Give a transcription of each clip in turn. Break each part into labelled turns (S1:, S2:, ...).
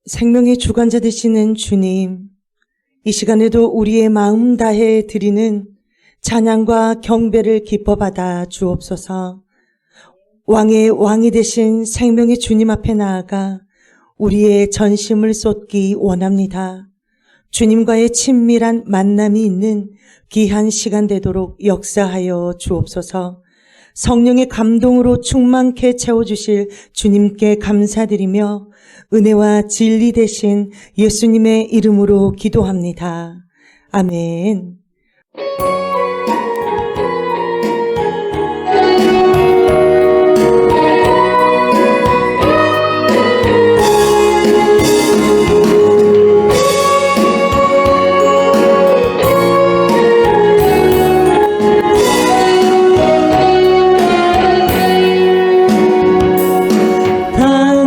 S1: 생명의 주관자 되시는 주님, 이 시간에도 우리의 마음 다해 드리는 찬양과 경배를 기뻐 받아 주옵소서. 왕의 왕이 되신 생명의 주님 앞에 나아가 우리의 전심을 쏟기 원합니다. 주님과의 친밀한 만남이 있는 귀한 시간 되도록 역사하여 주옵소서. 성령의 감동으로 충만케 채워주실 주님께 감사드리며 은혜와 진리 되신 예수님의 이름으로 기도합니다. 아멘.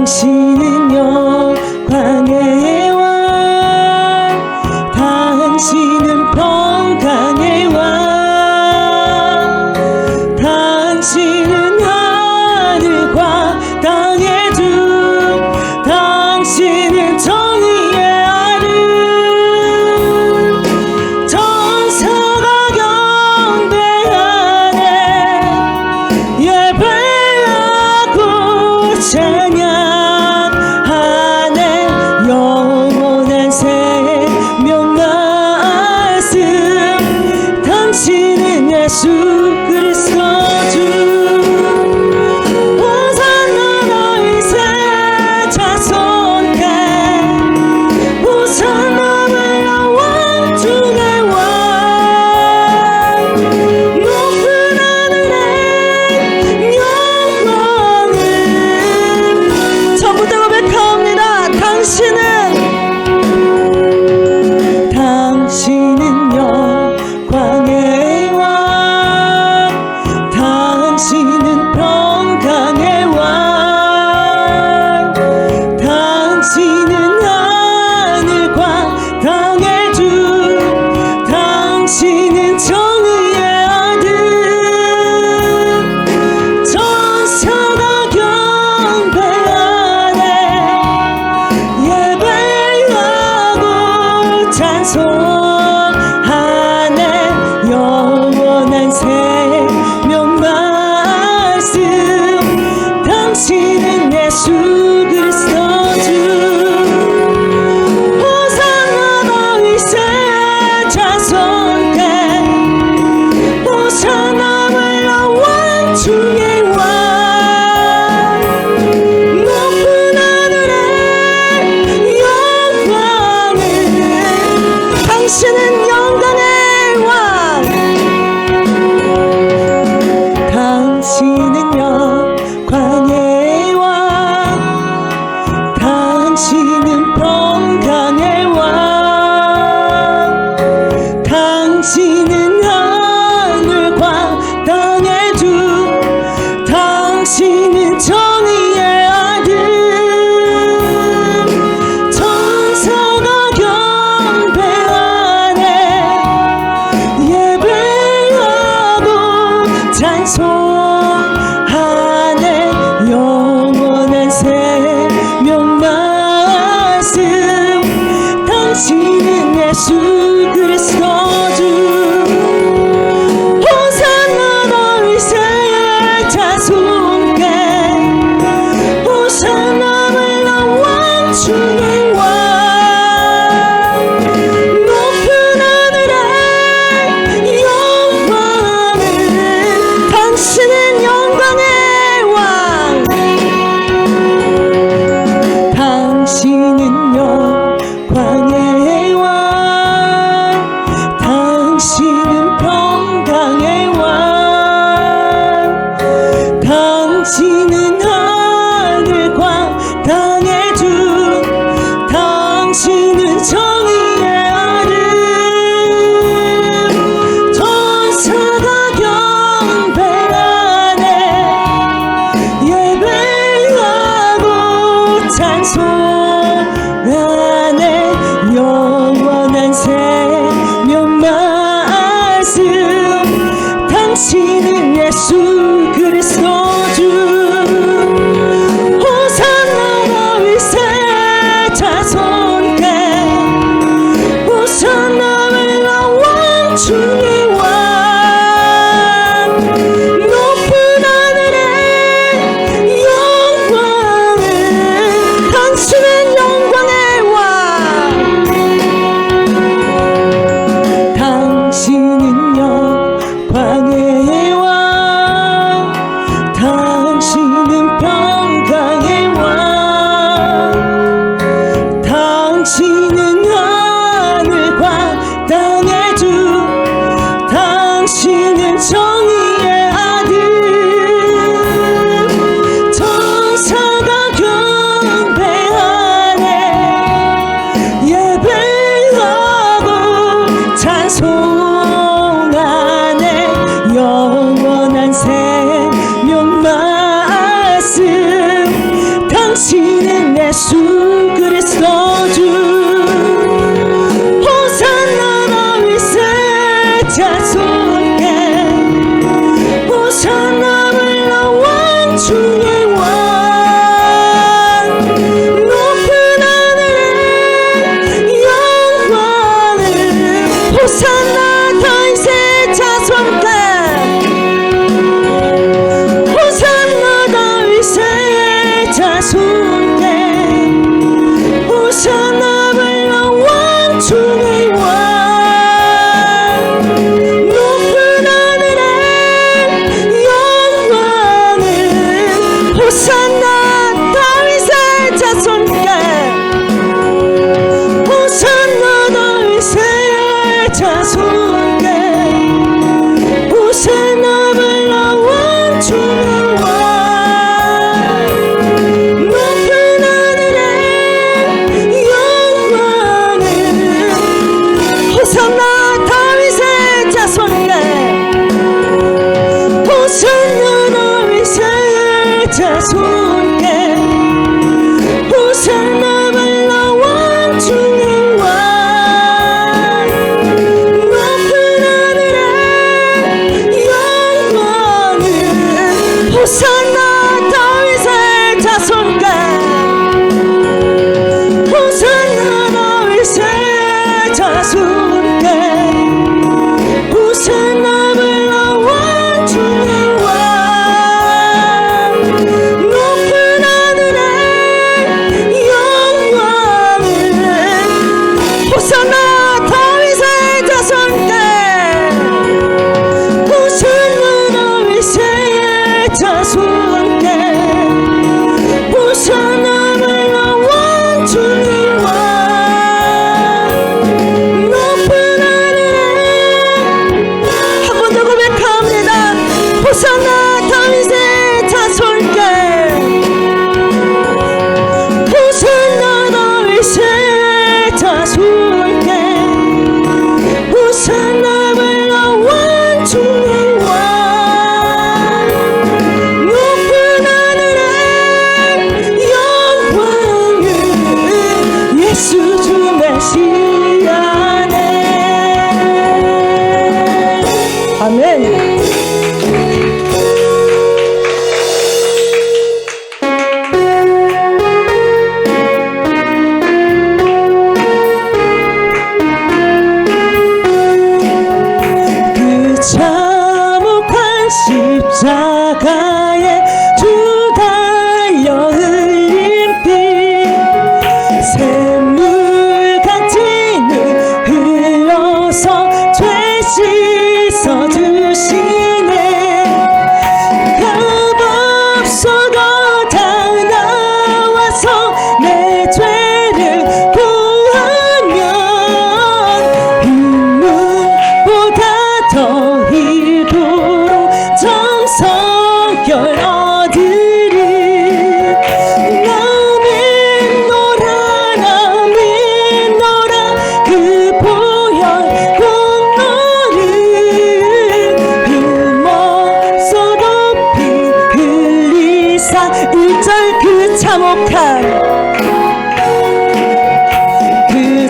S1: 당신은 영광의 왕, 당신은 평강의 왕,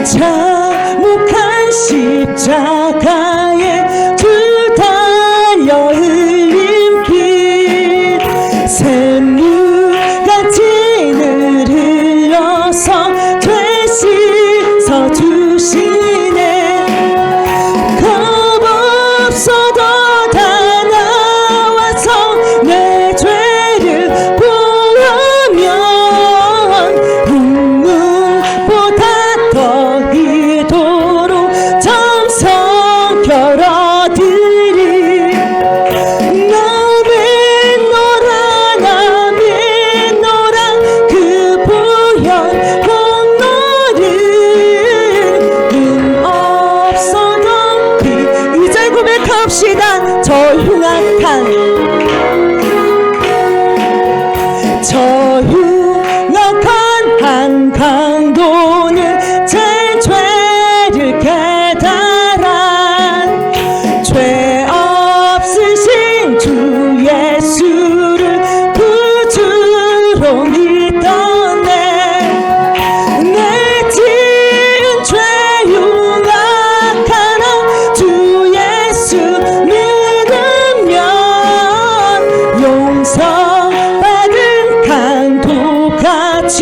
S1: 참혹한 십자가에 줄 달려 흘린 피 샘물같이 늘 흘려서 죄 씻어 주시네 겁 없어도 다 나와서 내 죄를 보하면 눈물보다 더 이토록 정성 결어드리 나 믿노라 나 믿노라 그 보혈 공로를 눈 없어도 피 이제 고백합시다 저 흉악한 한 강도는 제 죄를 깨달아 죄 없으신 주 예수를 구주로 믿었네 내 지은 죄 흉악하나 주 예수 믿으면 용서받은 강도같이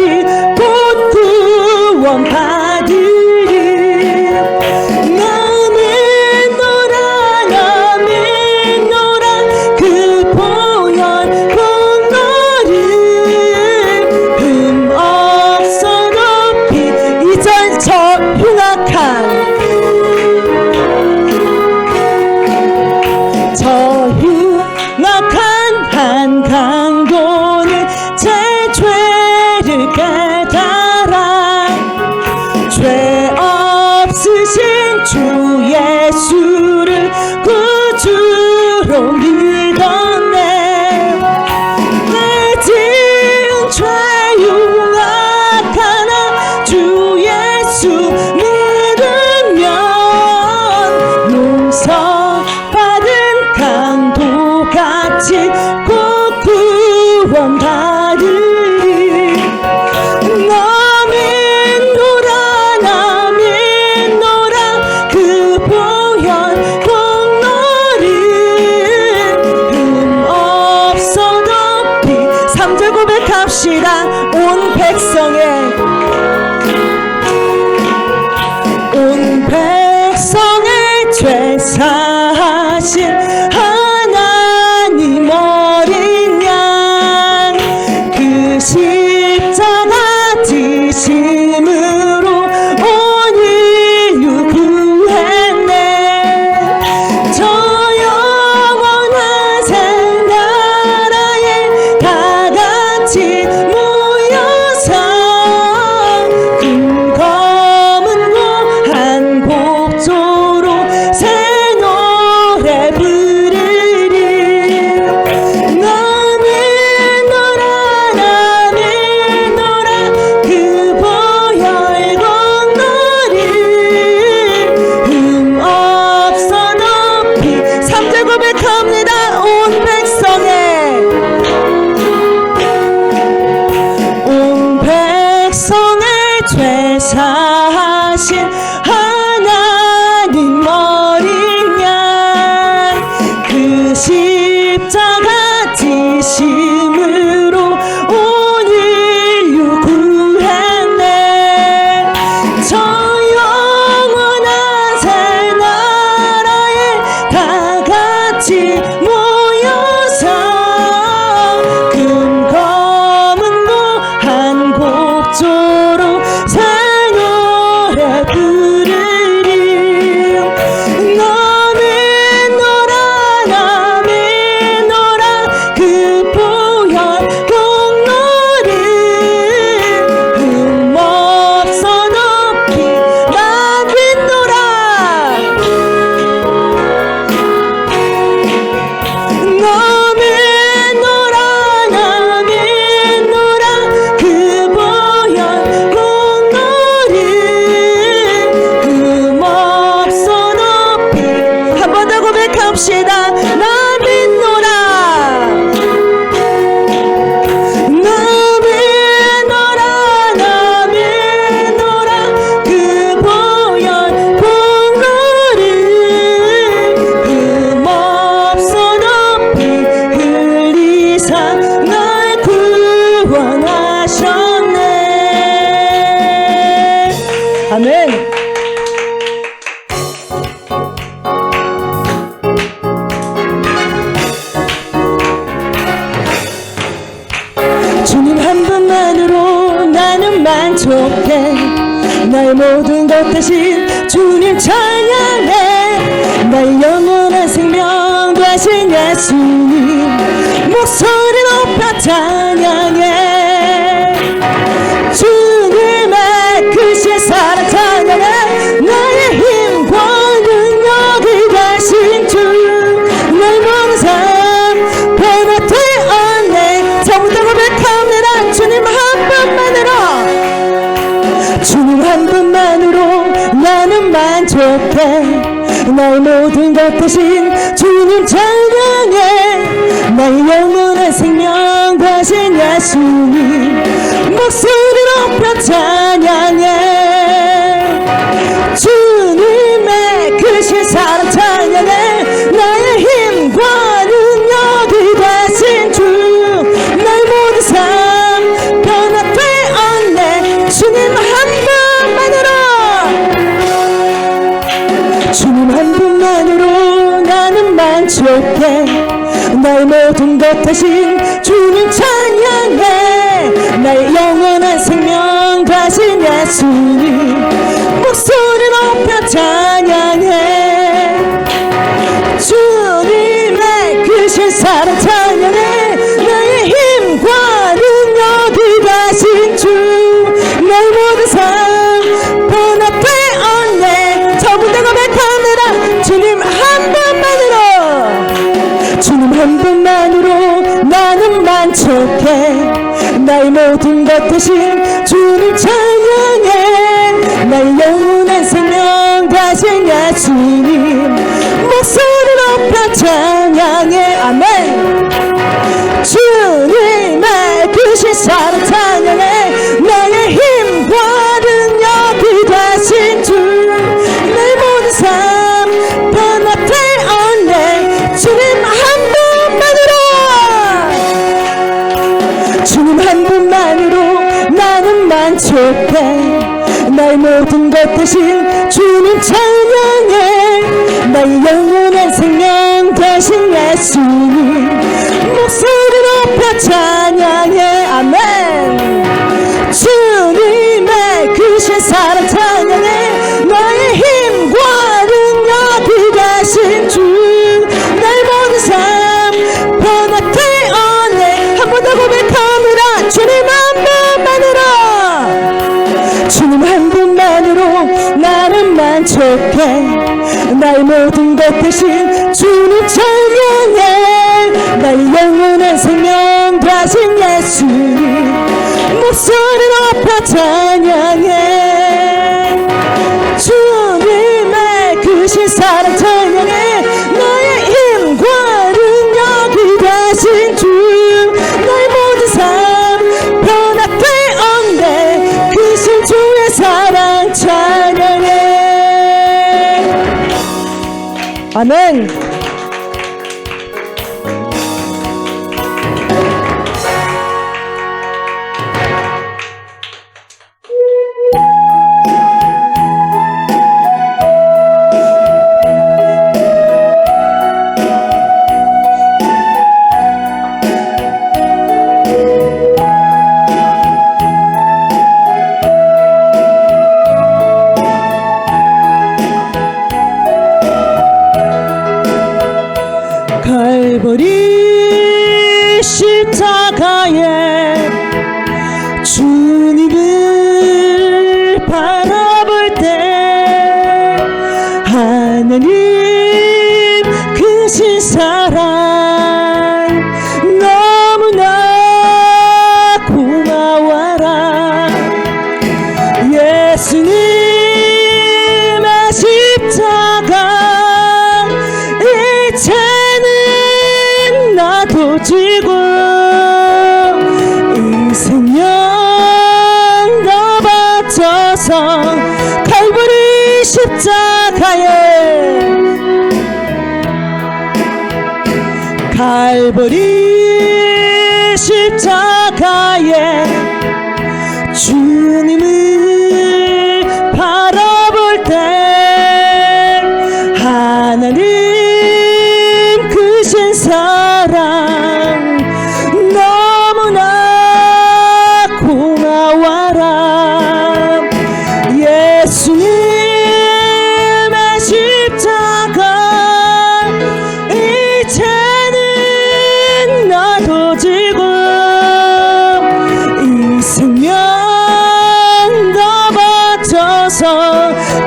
S1: 구원 받으리 나 믿노라 나 믿노라 그 보혈 공로를 흠 없어도 피 이전 저 흉악한 한 강도는 제 죄를 깨달아 죄 없으신 주 예수를 구주로 믿었네 내 지은 죄 흉악하나 주 예수 믿으면 용서받은 강도같이 꼭 구원 받으리 나 믿노라 나 믿노라 그 보혈 공로를 흠 없어도 피 3절 고백합시다 온 백성의 죄 사하신 하나님 어린 양 그 십자가 지심으로 온 인류 구했네 저 영원한 새 나라에 다 같이 모여서 큰 검은 고한 곡조로 새 노래 부르리 나 믿노라 나 믿노라 그 보혈 공로를 흠 없어도 피 3절 고백합니다 온 백성의 죄 사하신 하나님 어린 양 그 십자가 지심으로 온 인류 구했네 저 영원한 새 나라에 다 같이 모여서 큰 검은 고한 곡조로 새 노래 부르리 아멘. 주님 한 분만으로 나는 만족해. 나의 모든 것 대신 주님 찬양해. 나의 영원한 생명 되신 예수님 목소리 높여 찬양해. 주님의 크신 사랑 찬양해. 나의 힘과 능력이 되신 주 나의 모든 삶 변화되었네. 잘못된 고백합니다. 주님 한 분만으로 주님 한 분만으로 나는 만족해. 나의 모든 것 대신 주님 찬양해. 나의 영원한 생명 되신 예수님 목소리 높여 찬양해. 주님의 크신 사랑 찬양해. 나의 힘과 능력이 되신 주 나의 모든 삶 변화되었네. 주님 한 분만으로 주님 한 분만으로 나는 만족해. 나의 모든 것 대신 주님 찬양해. 나의 영원한 생명 되신 예수님 목소리 높여 찬양해. 주님의 크신 사랑 찬양해. 나의 힘과 능력이 되신 주 나의 모든 삶 변화되었네. 저분들 고백합니다. 주님 한 분만으로 주님 한 분만으로 나는 만족해. 나의 모든 것 대신 주님 찬양해. 나의 영원한 생명 되신 예수님 목소리 높여 찬양해. 아멘. 주님의 크신 사랑 찬양해. 나의 힘과 능력이 되신 주 나의 모든 삶 변화되었네. 주님 한 분만으로 주님 한 분만으로 나는 만족해. 나의 모든 것 대신 주님 찬양해. 나의 영원한 생명 되신 예수님 목소리 높여 찬양해. 아멘. 주님의 크신 사랑 찬양해. 나의 힘과 능력이 되신 주 나의 모든 삶 변화되었네. 한 번 더 고백합니다. 주님 한 분만으로 주님 한 분만으로 나는 만족해. 나의 모든 것 대신 주님 찬양해. 나의 영원한 생명 되신 예수님 목소리 높여 찬양해. 주님의 크신 사랑 찬양해. 나의 힘과 능력이 되신 주 나의 모든 삶 변화되었네. 크신 주의 사랑 찬양해. 아멘. 갈보리 십자가에 주님을 바라볼 때 하나님 크신 사랑 너무나 고마워라. 예수님의 십자가 이제는 나도 지고 인생명 더 바쳐서 갈보리 십자가에 갈보리 십자가에 주님을 바라 때 하나님 크신 사랑 너무나 고마워라. 예수님의 십자가 이제는 나도 지고 이 생명 다 바쳐서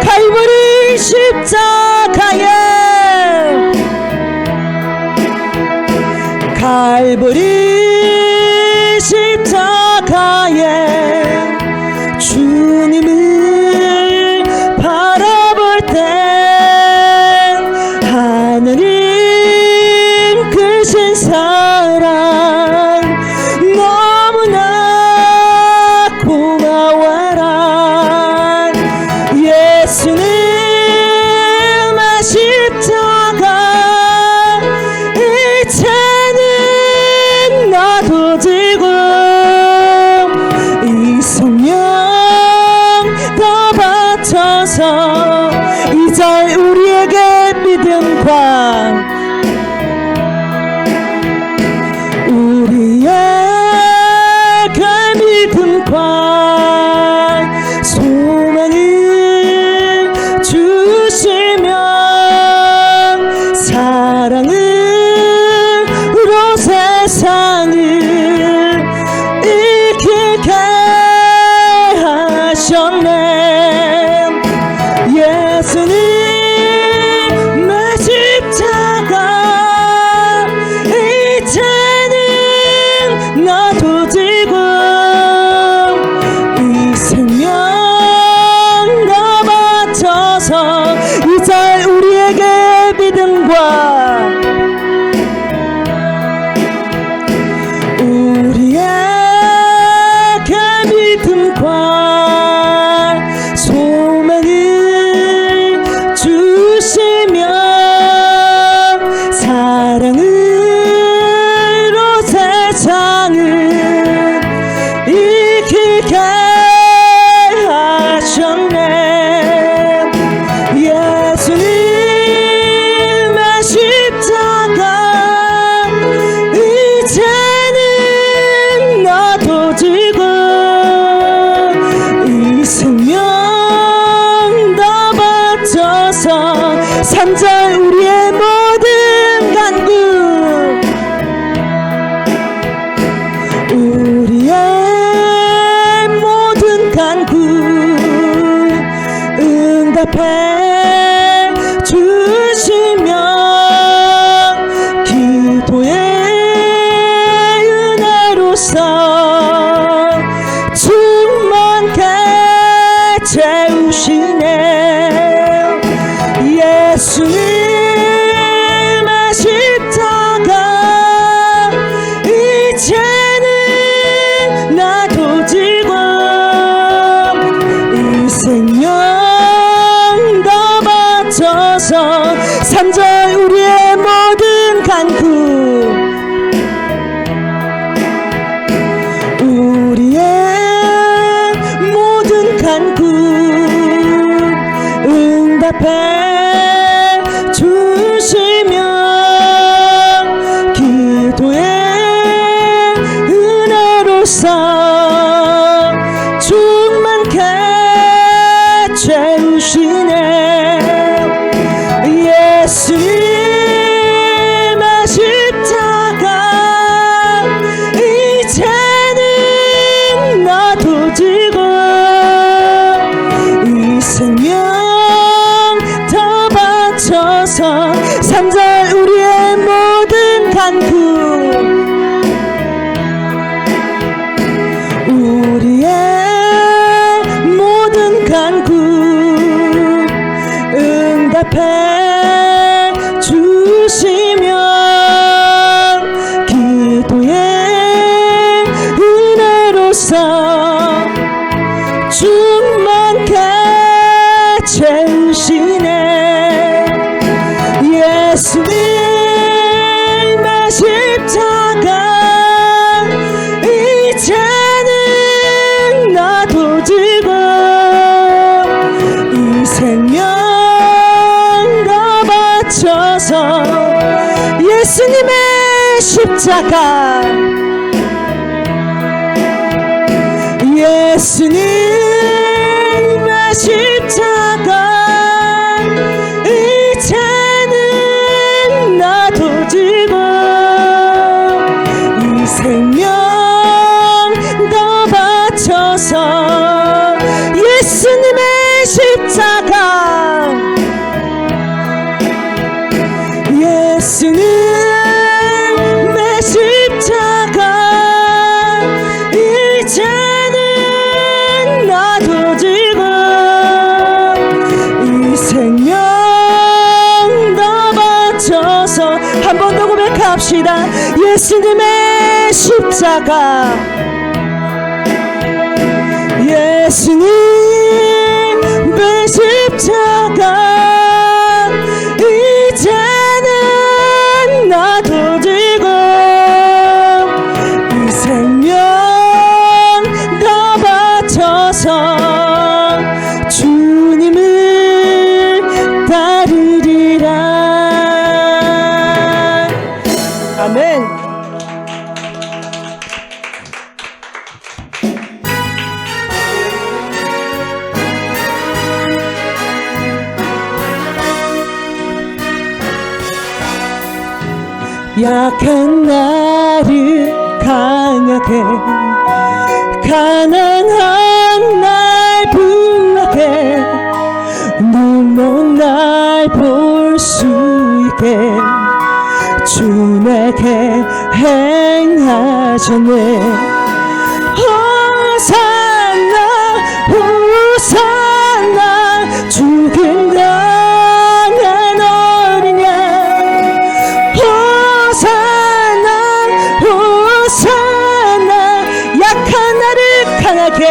S1: 칼부리 십자가에 칼부리 십자가에 주님을 바라볼 때 하나님 크신 사랑 너무나 고마워라. 예수님의 십자가 이제는 나도 지고 이 생명 다 바쳐서 이제 우리에게 믿음과 우리에게 믿음과 소망을 주시며 사랑으로 세상을 이기게 하셨네. 예수님의 십자가 이제는 나도 지고 이 생명 다 바쳐서 이제 우리에게 믿음과 우리에게 믿음과 소망을 주시며 사랑으로 세상을 이기게 하셨네. 예수님의 십자가 이제는 나도 지고 이 생명 다 바쳐서 3절 우리의 모든 간구 우리의 모든 간구 응답해 주시며 기도의 은혜로서 충만케 채우시네. 예수님의 십자가 이제는 나도 지고 이 생명 다 바쳐서 3절 우리의 모든 간구 우리의 모든 간구 응답해 주시며 기도의 은혜로서 충만케 채우시네. 예수님의 십자가 이제는 나도 지고 이 생명 다 바쳐서 3절 우리의 모든 간구 우리의 모든 간구 응답해 주시며 기도의 은혜로서 충만케 채우시네. 예수님의 십자가 이제는 나도 지고 이 생명 십자가 예수님의 십자가 이제는 나도 지고 이 생명 더 바쳐서 예수님의 십자가 예수님의 십자가 이제는 나도 지고 이 생명 더 바쳐서 한 번 더 고백합시다. 예수님의 십자가 예수님의 십자가 이제는 나도 지고 이 생명 더 바쳐서 주님을 따르리라. 아멘. 약한 나를 강하게 가난한 날 부하게 눈먼 날 볼 수 있게 주 내게 행하셨네. 호산나 호산나 죽음 당한 어린 양 호산나 호산나 약한 나를 강하게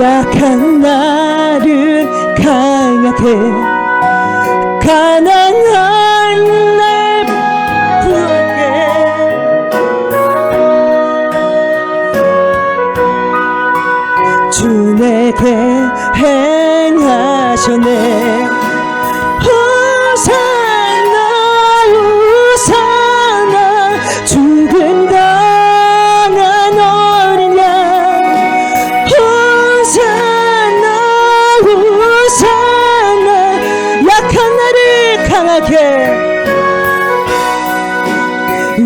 S1: 약한 나를 강하게 가난한 날 부하게 주 내게 행하셨네. 호산나 호산나 죽음 당한 어린 양 호산나 호산나 약한 나를 강하게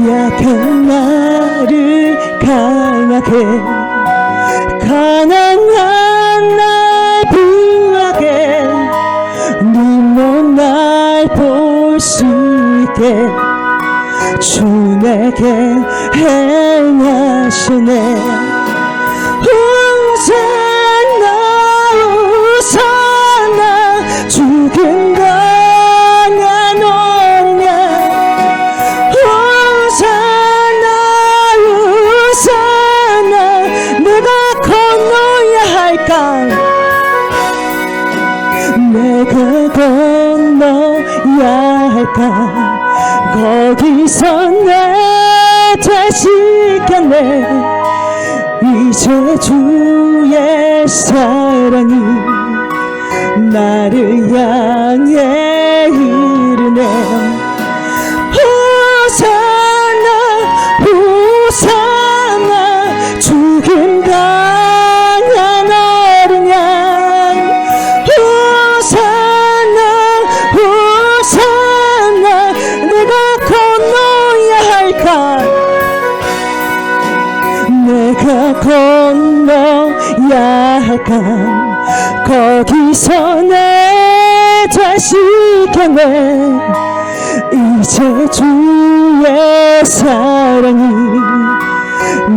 S1: 약한 나를 강하게 가난한 날 부하게 눈먼 날 볼 수 있게 주 내게 행하시네. 호산나 호산나 죽음 당한 어린 양 호산나 호산나 내가 건너야 할까 내가 건너야 할까 거기서 내 되시겠네. 이제 주의 사랑이 나를 향해 흐르네. 호산나 호산나 죽음 당한 어린 양 호산나 호산나 내가 건너야 할까 내가 건너야 할까 거기서 내 되시겠네. 이제 주의 사랑이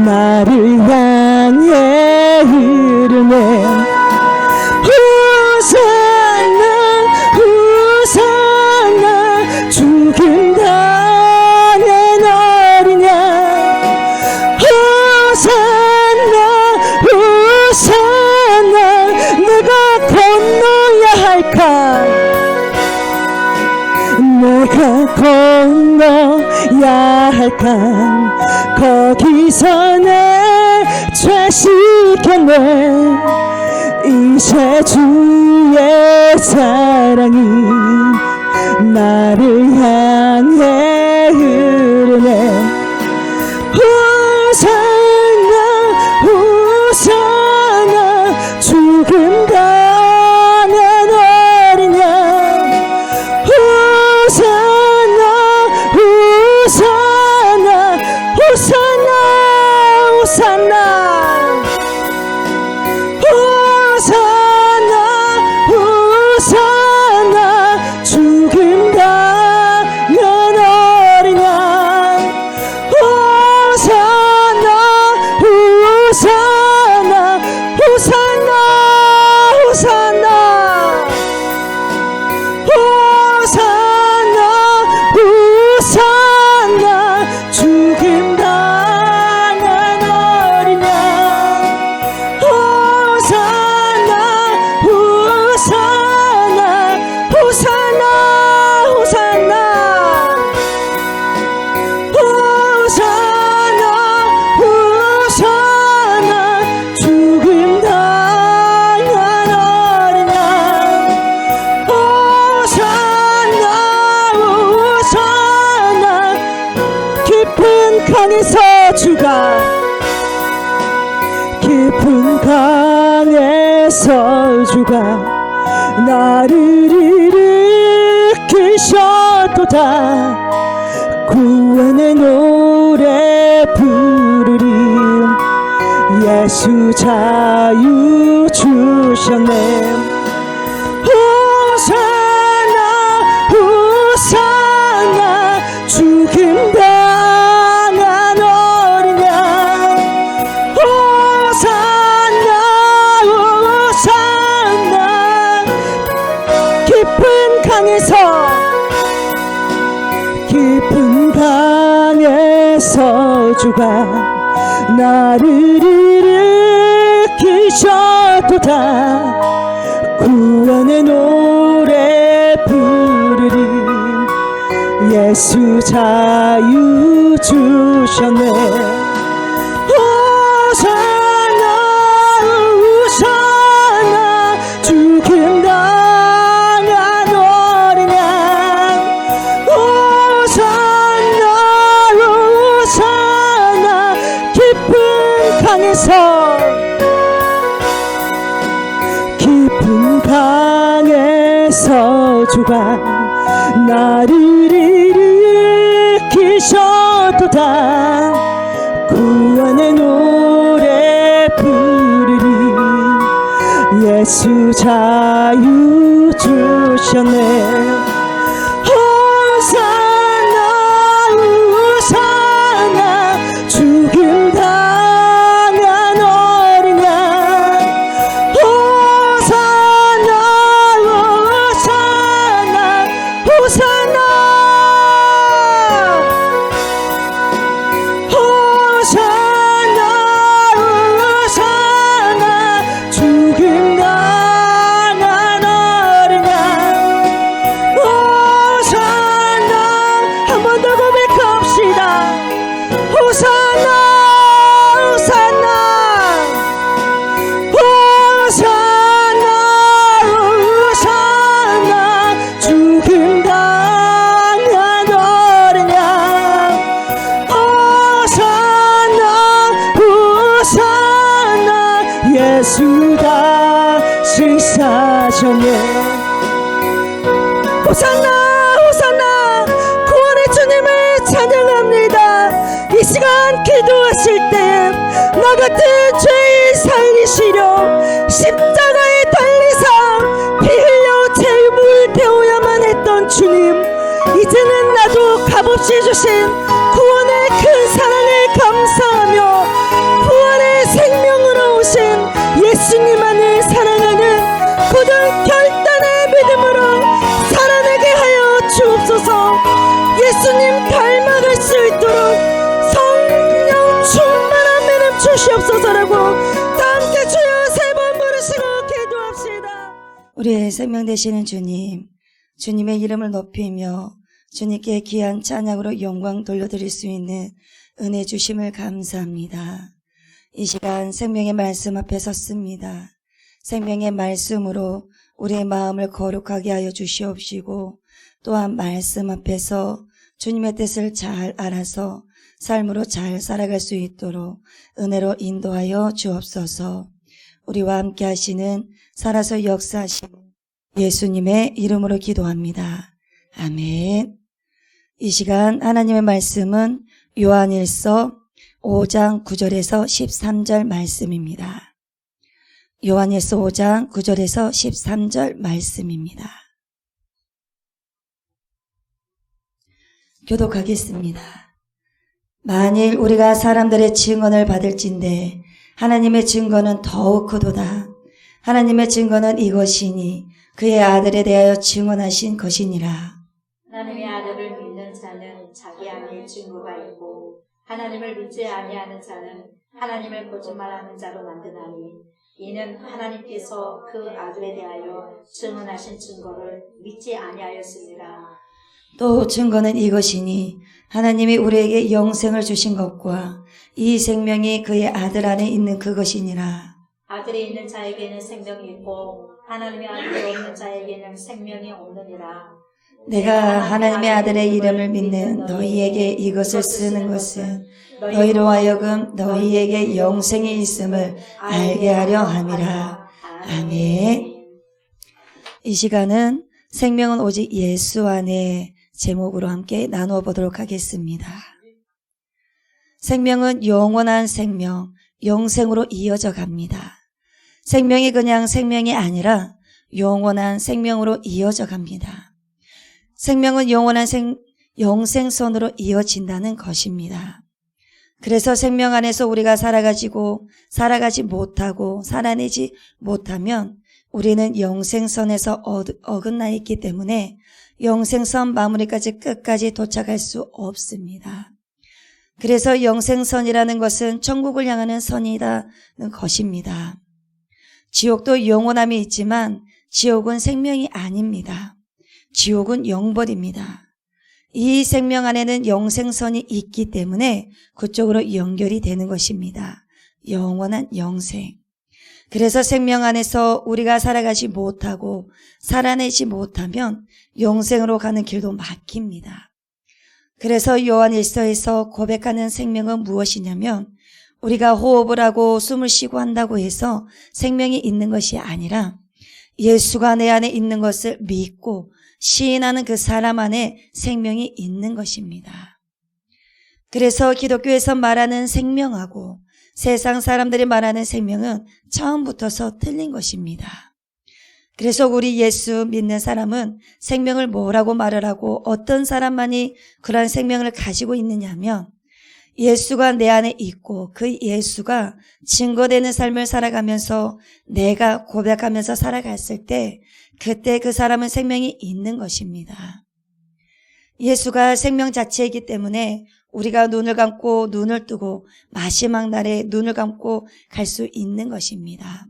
S1: 나를 향해 흐르네. 호산나 호산나 죽음 당한 어린 양 호산나 호산나 내가 건너야 할까 내가 건너야 할까 거기서 내 죄 씻겼네. 이제 주의 사랑이 나를 향해 호산나 호산나 호산나 죽음 당한 어린 양 호산나 호산나 호산나 호산나 호산나 호산나 죽음 당한 어린 양 호산나 호산나 깊은 강에서 주가 깊은 강에서 주가 나를 일으키셨도다 구원의 노래 부르리 예수 자유 주셨네 호산나 호산나 죽음 당한 어린 양 호산나 호산나 깊은 강에서 깊은 강에서 주가 나를 일으키셨도다 구원의 노래 부르리 예수 자유 주셨네 호산나 호산나 죽음 당한 어린 양 호산나 호산나 깊은 강에서 깊은 강에서 주가 나를 일으키셨도다 구원의 노래 부르리 예수 자유 주셨네 호산나 호산나 죽음 당한 어린 양 호산나 호산나 호산나 호산나 호산나 죽음 당한 어린 양 호산나 한 번 더 고백합시다 호산나 호산나 호산나 호산나 죽음 당한 어린 양 호산나 호산나 예수 다시 사셨네 호산나 호산나 구원의 주님을 찬양합니다 이 시간 기도하실 때 나 같은 죄인 살리시려 십자가에 달리사 피 흘려 죄물 배워야만 했던 주님 이제는 나도 값없이 주신 구원의 큰 사랑을 감사하며 부활의 생명으로 오신 예수님만을 사랑하는 굳은 결단의 믿음으로 살아내게 하여 주옵소서 예수님 닮아갈 수 있도록 성령 충만한 믿음 주시옵소서라고 다 함께 주여 세 번 부르시고 기도합시다
S2: 우리의 생명 되시는 주님 주님의 이름을 높이며 주님께 귀한 찬양으로 영광 돌려드릴 수 있는 은혜 주심을 감사합니다. 이 시간 생명의 말씀 앞에 섰습니다. 생명의 말씀으로 우리의 마음을 거룩하게 하여 주시옵시고 또한 말씀 앞에서 주님의 뜻을 잘 알아서 삶으로 잘 살아갈 수 있도록 은혜로 인도하여 주옵소서. 우리와 함께 하시는 살아서 역사하시는 예수님의 이름으로 기도합니다. 아멘. 이 시간 하나님의 말씀은 요한일서 5장 9절에서 13절 말씀입니다. 요한일서 5장 9절에서 13절 말씀입니다. 교독하겠습니다. 만일 우리가 사람들의 증언을 받을진대 하나님의 증거는 더욱 크도다. 하나님의 증거는 이것이니 그의 아들에 대하여 증언하신 것이니라.
S3: 하나님의 아들을 믿는 자는 자기 안에 증거가 있고 하나님을 믿지 아니하는 자는 하나님을 거짓말하는 자로 만드나니 이는 하나님께서 그 아들에 대하여 증언하신 증거를 믿지 아니하였습니다.
S2: 또 증거는 이것이니 하나님이 우리에게 영생을 주신 것과 이 생명이 그의 아들 안에 있는 그것이니라.
S3: 아들이 있는 자에게는 생명이 있고 하나님의 아들이 없는 자에게는 생명이 없느니라.
S2: 내가 하나님의 아들의 이름을 믿는 너희에게 이것을 쓰는 것은 너희로 하여금 너희에게 영생이 있음을 알게 하려 함이라. 아멘. 이 시간은 생명은 오직 예수 안에 제목으로 함께 나누어 보도록 하겠습니다. 생명은 영원한 생명, 영생으로 이어져 갑니다. 생명이 그냥 생명이 아니라 영원한 생명으로 이어져 갑니다. 생명은 영원한 영생선으로 이어진다는 것입니다. 그래서 생명 안에서 우리가 살아가지 못하고 살아내지 못하면 우리는 영생선에서 어긋나 있기 때문에 영생선 마무리까지 끝까지 도착할 수 없습니다. 그래서 영생선이라는 것은 천국을 향하는 선이라는 것입니다. 지옥도 영원함이 있지만 지옥은 생명이 아닙니다. 지옥은 영벌입니다. 이 생명 안에는 영생선이 있기 때문에 그쪽으로 연결이 되는 것입니다. 영원한 영생. 그래서 생명 안에서 우리가 살아가지 못하고 살아내지 못하면 영생으로 가는 길도 막힙니다. 그래서 요한일서에서 고백하는 생명은 무엇이냐면 우리가 호흡을 하고 숨을 쉬고 한다고 해서 생명이 있는 것이 아니라 예수가 내 안에 있는 것을 믿고 시인하는 그 사람 안에 생명이 있는 것입니다. 그래서 기독교에서 말하는 생명하고 세상 사람들이 말하는 생명은 처음부터서 틀린 것입니다. 그래서 우리 예수 믿는 사람은 생명을 뭐라고 말을 하고 어떤 사람만이 그러한 생명을 가지고 있느냐 하면 예수가 내 안에 있고 그 예수가 증거되는 삶을 살아가면서 내가 고백하면서 살아갔을 때 그때 그 사람은 생명이 있는 것입니다. 예수가 생명 자체이기 때문에 우리가 눈을 감고 눈을 뜨고 마지막 날에 눈을 감고 갈 수 있는 것입니다.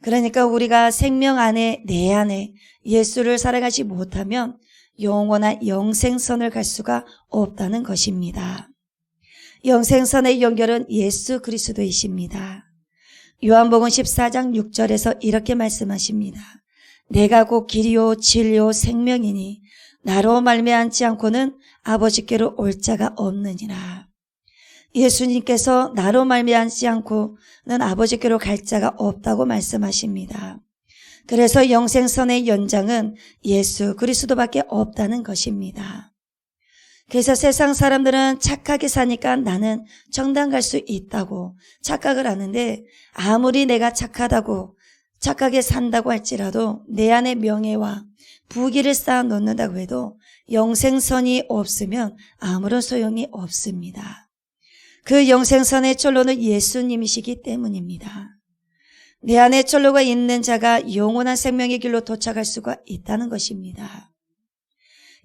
S2: 그러니까 우리가 생명 안에 내 안에 예수를 살아가지 못하면 영원한 영생선을 갈 수가 없다는 것입니다. 영생선의 연결은 예수 그리스도이십니다. 요한복음 14장 6절에서 이렇게 말씀하십니다. 내가 곧 길이요 진리요 생명이니 나로 말미암지 않고는 아버지께로 올 자가 없느니라. 예수님께서 나로 말미암지 않고는 아버지께로 갈 자가 없다고 말씀하십니다. 그래서 영생선의 연장은 예수 그리스도밖에 없다는 것입니다. 그래서 세상 사람들은 착하게 사니까 나는 정당 갈 수 있다고 착각을 하는데 아무리 내가 착하게 산다고 할지라도 내 안에 명예와 부귀를 쌓아 놓는다고 해도 영생선이 없으면 아무런 소용이 없습니다. 그 영생선의 철로는 예수님이시기 때문입니다. 내 안에 철로가 있는 자가 영원한 생명의 길로 도착할 수가 있다는 것입니다.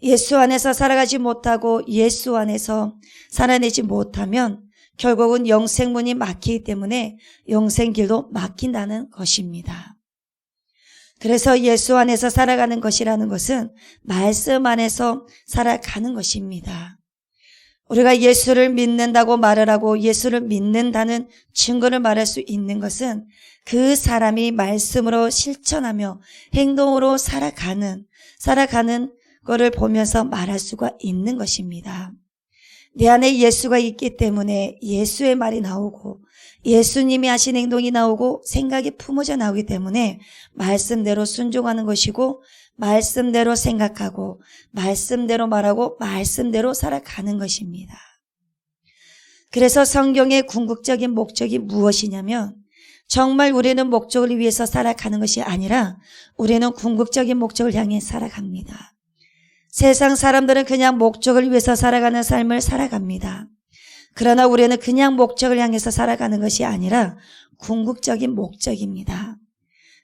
S2: 예수 안에서 살아가지 못하고 예수 안에서 살아내지 못하면 결국은 영생문이 막히기 때문에 영생길도 막힌다는 것입니다. 그래서 예수 안에서 살아가는 것이라는 것은 말씀 안에서 살아가는 것입니다. 우리가 예수를 믿는다고 말을 하고 예수를 믿는다는 증거를 말할 수 있는 것은 그 사람이 말씀으로 실천하며 행동으로 살아가는 것을 보면서 말할 수가 있는 것입니다. 내 안에 예수가 있기 때문에 예수의 말이 나오고 예수님이 하신 행동이 나오고 생각이 품어져 나오기 때문에 말씀대로 순종하는 것이고 말씀대로 생각하고 말씀대로 말하고 말씀대로 살아가는 것입니다. 그래서 성경의 궁극적인 목적이 무엇이냐면 정말 우리는 목적을 위해서 살아가는 것이 아니라 우리는 궁극적인 목적을 향해 살아갑니다. 세상 사람들은 그냥 목적을 위해서 살아가는 삶을 살아갑니다. 그러나 우리는 그냥 목적을 향해서 살아가는 것이 아니라 궁극적인 목적입니다.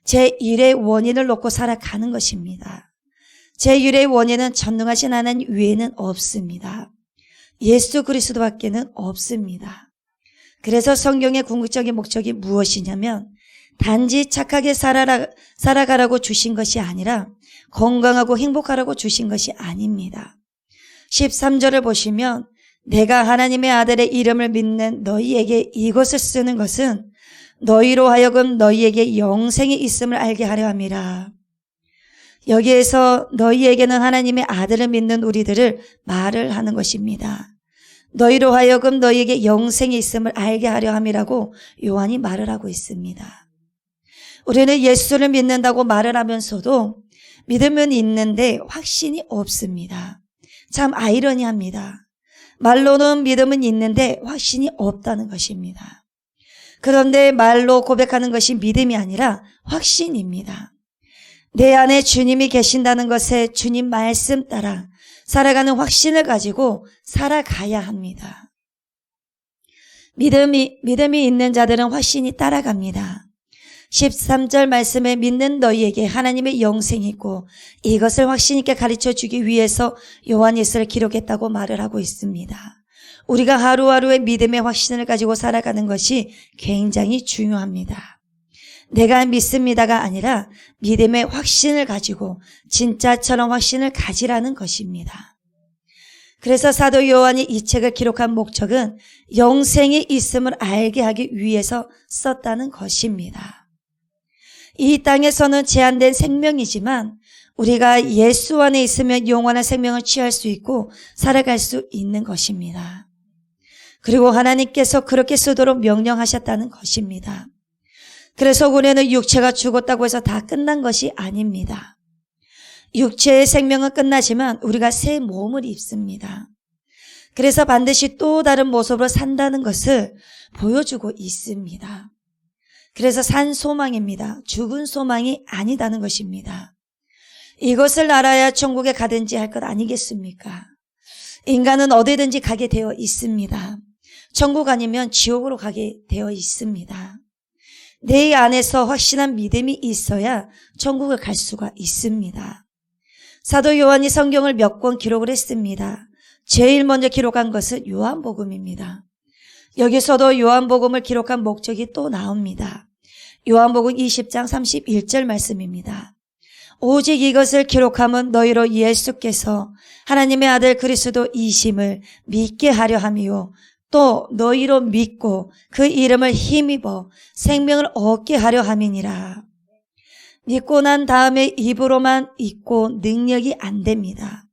S2: 제1의 원인을 놓고 살아가는 것입니다. 제1의 원인은 전능하신 하나님 외에는 없습니다. 예수 그리스도밖에는 없습니다. 그래서 성경의 궁극적인 목적이 무엇이냐면 단지 착하게 살아가라고 주신 것이 아니라 건강하고 행복하라고 주신 것이 아닙니다. 13절을 보시면 내가 하나님의 아들의 이름을 믿는 너희에게 이것을 쓰는 것은 너희로 하여금 너희에게 영생이 있음을 알게 하려 함이라. 여기에서 너희에게는 하나님의 아들을 믿는 우리들을 말을 하는 것입니다. 너희로 하여금 너희에게 영생이 있음을 알게 하려 함이라고 요한이 말을 하고 있습니다. 우리는 예수를 믿는다고 말을 하면서도 믿음은 있는데 확신이 없습니다. 참 아이러니합니다. 말로는 믿음은 있는데 확신이 없다는 것입니다. 그런데 말로 고백하는 것이 믿음이 아니라 확신입니다. 내 안에 주님이 계신다는 것에 주님 말씀 따라 살아가는 확신을 가지고 살아가야 합니다. 믿음이 있는 자들은 확신이 따라갑니다. 13절 말씀에 믿는 너희에게 하나님의 영생이 있고 이것을 확신 있게 가르쳐 주기 위해서 요한일서를 기록했다고 말을 하고 있습니다. 우리가 하루하루의 믿음의 확신을 가지고 살아가는 것이 굉장히 중요합니다. 내가 믿습니다가 아니라 믿음의 확신을 가지고 진짜처럼 확신을 가지라는 것입니다. 그래서 사도 요한이 이 책을 기록한 목적은 영생이 있음을 알게 하기 위해서 썼다는 것입니다. 이 땅에서는 제한된 생명이지만 우리가 예수 안에 있으면 영원한 생명을 취할 수 있고 살아갈 수 있는 것입니다. 그리고 하나님께서 그렇게 쓰도록 명령하셨다는 것입니다. 그래서 우리는 육체가 죽었다고 해서 다 끝난 것이 아닙니다. 육체의 생명은 끝나지만 우리가 새 몸을 입습니다. 그래서 반드시 또 다른 모습으로 산다는 것을 보여주고 있습니다. 그래서 산 소망입니다. 죽은 소망이 아니다는 것입니다. 이것을 알아야 천국에 가든지 할 것 아니겠습니까? 인간은 어디든지 가게 되어 있습니다. 천국 아니면 지옥으로 가게 되어 있습니다. 내 안에서 확실한 믿음이 있어야 천국을 갈 수가 있습니다. 사도 요한이 성경을 몇 권 기록을 했습니다. 제일 먼저 기록한 것은 요한복음입니다. 여기서도 요한복음을 기록한 목적이 또 나옵니다. 요한복음 20장 31절 말씀입니다. 오직 이것을 기록함은 너희로 예수께서 하나님의 아들 그리스도이심을 믿게 하려 함이요 또 너희로 믿고 그 이름을 힘입어 생명을 얻게 하려 함이니라. 믿고 난 다음에 입으로만 믿고 능력이 안 됩니다.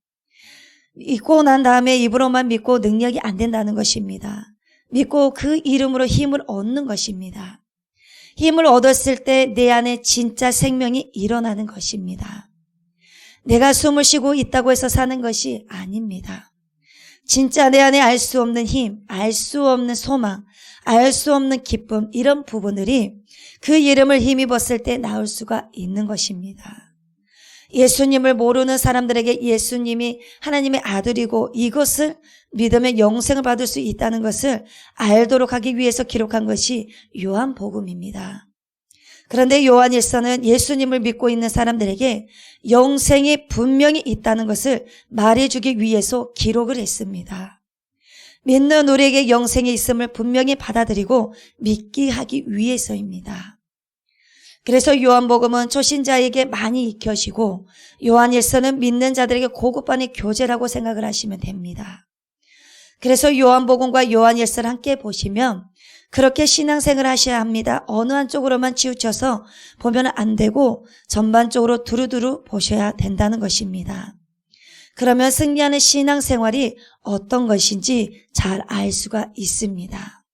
S2: 믿고 난 다음에 입으로만 믿고 능력이 안 된다는 것입니다. 믿고 그 이름으로 힘을 얻는 것입니다. 힘을 얻었을 때 내 안에 진짜 생명이 일어나는 것입니다. 내가 숨을 쉬고 있다고 해서 사는 것이 아닙니다. 진짜 내 안에 알 수 없는 힘, 알 수 없는 소망, 알 수 없는 기쁨 이런 부분들이 그 이름을 힘입었을 때 나올 수가 있는 것입니다. 예수님을 모르는 사람들에게 예수님이 하나님의 아들이고 이것을 믿으면 영생을 받을 수 있다는 것을 알도록 하기 위해서 기록한 것이 요한복음입니다. 그런데 요한일서는 예수님을 믿고 있는 사람들에게 영생이 분명히 있다는 것을 말해주기 위해서 기록을 했습니다. 믿는 우리에게 영생이 있음을 분명히 받아들이고 믿게 하기 위해서입니다. 그래서 요한복음은 초신자에게 많이 익혀지고 요한일서는 믿는 자들에게 고급반의 교재라고 생각을 하시면 됩니다. 그래서 요한복음과 요한일서를 함께 보시면 그렇게 신앙생활을 하셔야 합니다. 어느 한쪽으로만 치우쳐서 보면 안 되고 전반적으로 두루두루 보셔야 된다는 것입니다. 그러면 승리하는 신앙생활이 어떤 것인지 잘 알 수가 있습니다.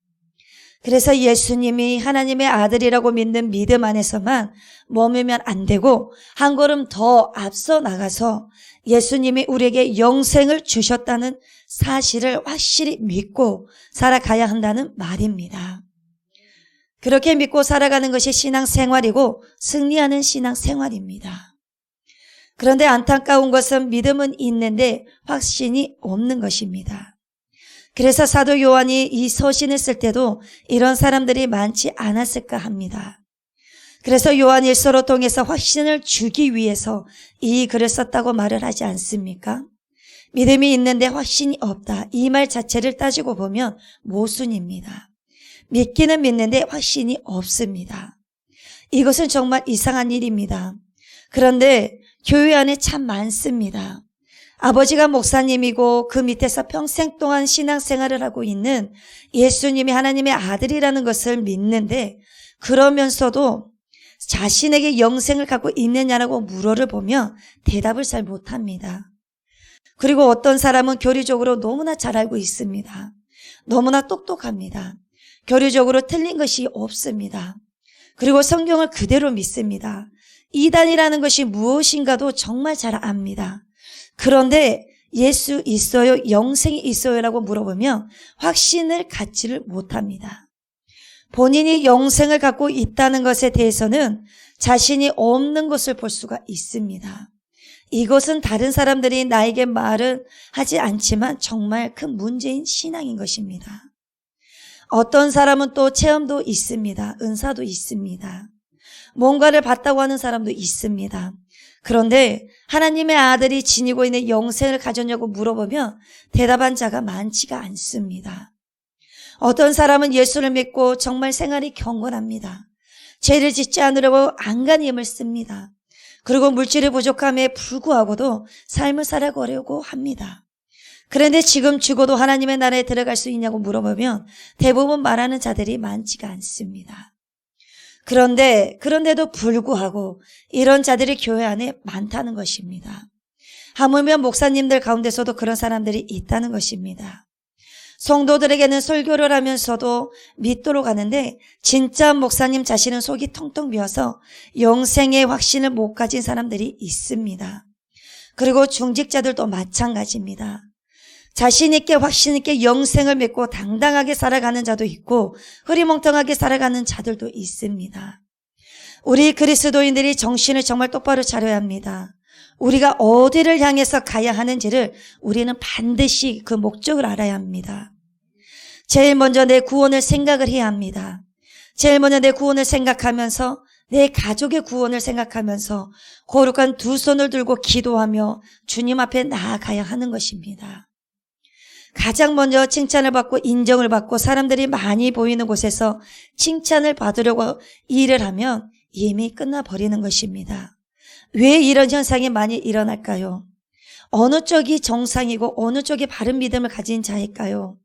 S2: 그래서 예수님이 하나님의 아들이라고 믿는 믿음 안에서만 머물면 안 되고 한 걸음 더 앞서 나가서 예수님이 우리에게 영생을 주셨다는 사실을 확실히 믿고 살아가야 한다는 말입니다. 그렇게 믿고 살아가는 것이 신앙생활이고 승리하는 신앙생활입니다. 그런데 안타까운 것은 믿음은 있는데 확신이 없는 것입니다. 그래서 사도 요한이 이 서신을 쓸 때도 이런 사람들이 많지 않았을까 합니다. 그래서 요한 1서로 통해서 확신을 주기 위해서 이 글을 썼다고 말을 하지 않습니까? 믿음이 있는데 확신이 없다. 이 말 자체를 따지고 보면 모순입니다. 믿기는 믿는데 확신이 없습니다. 이것은 정말 이상한 일입니다. 그런데 교회 안에 참 많습니다. 아버지가 목사님이고 그 밑에서 평생 동안 신앙생활을 하고 있는 예수님이 하나님의 아들이라는 것을 믿는데 그러면서도 자신에게 영생을 갖고 있느냐라고 물어를 보면 대답을 잘 못합니다. 그리고 어떤 사람은 교리적으로 너무나 잘 알고 있습니다. 너무나 똑똑합니다. 교리적으로 틀린 것이 없습니다. 그리고 성경을 그대로 믿습니다. 이단이라는 것이 무엇인가도 정말 잘 압니다. 그런데 예수 있어요? 영생이 있어요? 라고 물어보면 확신을 갖지를 못합니다. 본인이 영생을 갖고 있다는 것에 대해서는 자신이 없는 것을 볼 수가 있습니다. 이것은 다른 사람들이 나에게 말은 하지 않지만 정말 큰 문제인 신앙인 것입니다. 어떤 사람은 또 체험도 있습니다. 은사도 있습니다. 뭔가를 봤다고 하는 사람도 있습니다. 그런데 하나님의 아들이 지니고 있는 영생을 가졌냐고 물어보면 대답한 자가 많지가 않습니다. 어떤 사람은 예수를 믿고 정말 생활이 경건합니다. 죄를 짓지 않으려고 안간히 힘을 씁니다. 그리고 물질의 부족함에 불구하고도 삶을 살아가려고 합니다. 그런데 지금 죽어도 하나님의 나라에 들어갈 수 있냐고 물어보면 대부분 말하는 자들이 많지가 않습니다. 그런데도 불구하고 이런 자들이 교회 안에 많다는 것입니다. 하물며 목사님들 가운데서도 그런 사람들이 있다는 것입니다. 성도들에게는 설교를 하면서도 믿도록 하는데 진짜 목사님 자신은 속이 텅텅 비어서 영생의 확신을 못 가진 사람들이 있습니다. 그리고 중직자들도 마찬가지입니다. 자신 있게 확신 있게 영생을 믿고 당당하게 살아가는 자도 있고 흐리멍텅하게 살아가는 자들도 있습니다. 우리 그리스도인들이 정신을 정말 똑바로 차려야 합니다. 우리가 어디를 향해서 가야 하는지를 우리는 반드시 그 목적을 알아야 합니다. 제일 먼저 내 구원을 생각을 해야 합니다. 제일 먼저 내 구원을 생각하면서 내 가족의 구원을 생각하면서 거룩한 두 손을 들고 기도하며 주님 앞에 나아가야 하는 것입니다. 가장 먼저 칭찬을 받고 인정을 받고 사람들이 많이 보이는 곳에서 칭찬을 받으려고 일을 하면 이미 끝나버리는 것입니다. 왜 이런 현상이 많이 일어날까요? 어느 쪽이 정상이고 어느 쪽이 바른 믿음을 가진 자일까요?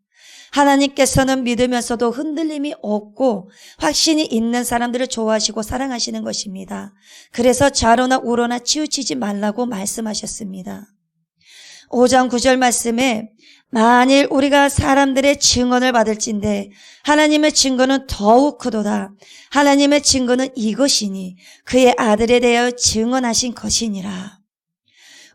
S2: 하나님께서는 믿으면서도 흔들림이 없고 확신이 있는 사람들을 좋아하시고 사랑하시는 것입니다. 그래서 좌로나 우로나 치우치지 말라고 말씀하셨습니다. 5장 9절 말씀에 만일 우리가 사람들의 증언을 받을진대 하나님의 증거는 더욱 크도다. 하나님의 증거는 이것이니 그의 아들에 대하여 증언하신 것이니라.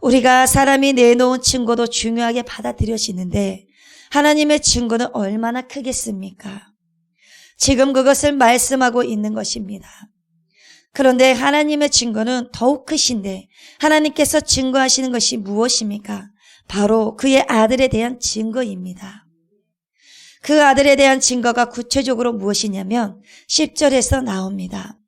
S2: 우리가 사람이 내놓은 증거도 중요하게 받아들여지는데 하나님의 증거는 얼마나 크겠습니까? 지금 그것을 말씀하고 있는 것입니다. 그런데 하나님의 증거는 더욱 크신데 하나님께서 증거하시는 것이 무엇입니까? 바로 그의 아들에 대한 증거입니다. 그 아들에 대한 증거가 구체적으로 무엇이냐면 10절에서 나옵니다.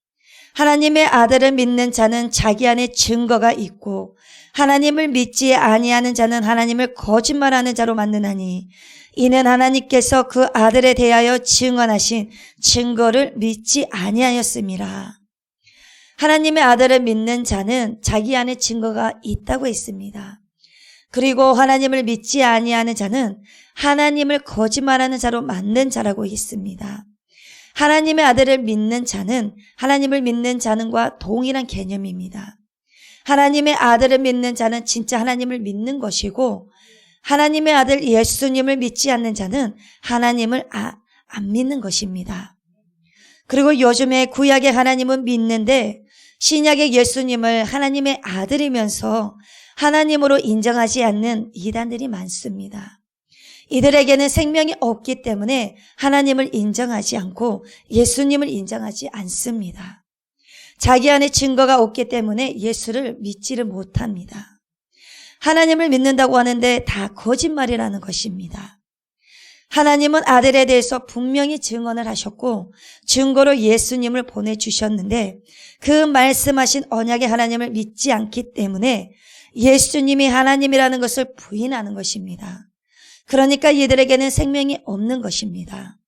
S2: 하나님의 아들을 믿는 자는 자기 안에 증거가 있고 하나님을 믿지 아니하는 자는 하나님을 거짓말하는 자로 만드나니 이는 하나님께서 그 아들에 대하여 증언하신 증거를 믿지 아니하였음이라. 하나님의 아들을 믿는 자는 자기 안에 증거가 있다고 했습니다. 그리고 하나님을 믿지 아니하는 자는 하나님을 거짓말하는 자로 만든 자라고 했습니다. 하나님의 아들을 믿는 자는 하나님을 믿는 자는과 동일한 개념입니다. 하나님의 아들을 믿는 자는 진짜 하나님을 믿는 것이고 하나님의 아들 예수님을 믿지 않는 자는 하나님을 안 믿는 것입니다. 그리고 요즘에 구약의 하나님은 믿는데 신약의 예수님을 하나님의 아들이면서 하나님으로 인정하지 않는 이단들이 많습니다. 이들에게는 생명이 없기 때문에 하나님을 인정하지 않고 예수님을 인정하지 않습니다. 자기 안에 증거가 없기 때문에 예수를 믿지를 못합니다. 하나님을 믿는다고 하는데 다 거짓말이라는 것입니다. 하나님은 아들에 대해서 분명히 증언을 하셨고 증거로 예수님을 보내주셨는데 그 말씀하신 언약의 하나님을 믿지 않기 때문에 예수님이 하나님이라는 것을 부인하는 것입니다. 그러니까 이들에게는 생명이 없는 것입니다.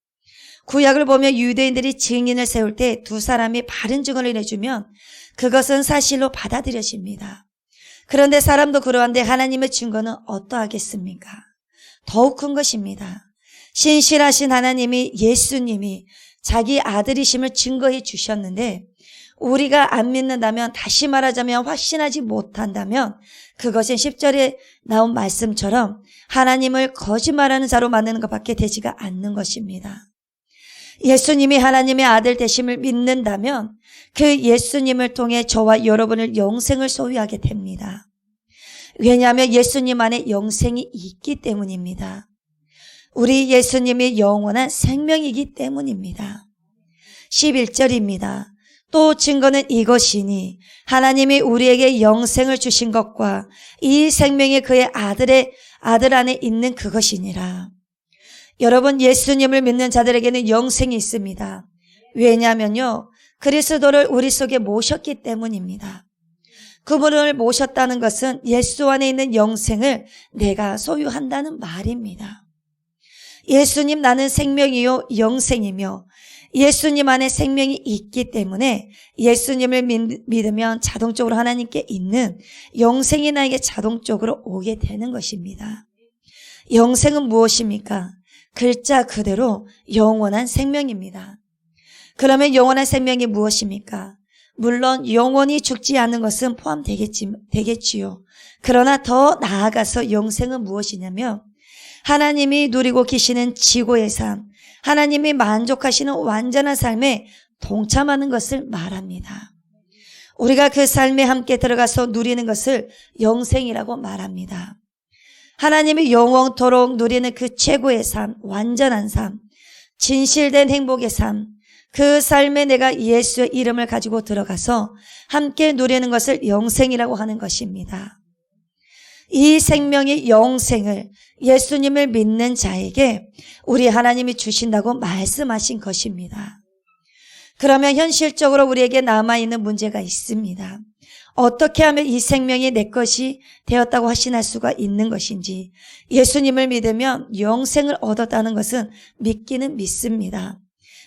S2: 구약을 보면 유대인들이 증인을 세울 때 두 사람이 바른 증언을 해주면 그것은 사실로 받아들여집니다. 그런데 사람도 그러한데 하나님의 증거는 어떠하겠습니까? 더욱 큰 것입니다. 신실하신 하나님이 예수님이 자기 아들이심을 증거해 주셨는데 우리가 안 믿는다면, 다시 말하자면 확신하지 못한다면 그것은 10절에 나온 말씀처럼 하나님을 거짓말하는 자로 만드는 것밖에 되지가 않는 것입니다. 예수님이 하나님의 아들 되심을 믿는다면 그 예수님을 통해 저와 여러분을 영생을 소유하게 됩니다. 왜냐하면 예수님 안에 영생이 있기 때문입니다. 우리 예수님이 영원한 생명이기 때문입니다. 11절입니다. 또 증거는 이것이니 하나님이 우리에게 영생을 주신 것과 이 생명이 그의 아들 안에 있는 그것이니라. 여러분, 예수님을 믿는 자들에게는 영생이 있습니다. 왜냐하면요, 그리스도를 우리 속에 모셨기 때문입니다. 그분을 모셨다는 것은 예수 안에 있는 영생을 내가 소유한다는 말입니다. 예수님, 나는 생명이요 영생이며 예수님 안에 생명이 있기 때문에 예수님을 믿으면 자동적으로 하나님께 있는 영생이 나에게 자동적으로 오게 되는 것입니다. 영생은 무엇입니까? 글자 그대로 영원한 생명입니다. 그러면 영원한 생명이 무엇입니까? 물론 영원히 죽지 않는 것은 포함되겠지요. 그러나 더 나아가서 영생은 무엇이냐면 하나님이 누리고 계시는 지고의 삶, 하나님이 만족하시는 완전한 삶에 동참하는 것을 말합니다. 우리가 그 삶에 함께 들어가서 누리는 것을 영생이라고 말합니다. 하나님이 영원토록 누리는 그 최고의 삶, 완전한 삶, 진실된 행복의 삶, 그 삶에 내가 예수의 이름을 가지고 들어가서 함께 누리는 것을 영생이라고 하는 것입니다. 이 생명의 영생을 예수님을 믿는 자에게 우리 하나님이 주신다고 말씀하신 것입니다. 그러면 현실적으로 우리에게 남아있는 문제가 있습니다. 어떻게 하면 이 생명이 내 것이 되었다고 확신할 수가 있는 것인지, 예수님을 믿으면 영생을 얻었다는 것은 믿기는 믿습니다.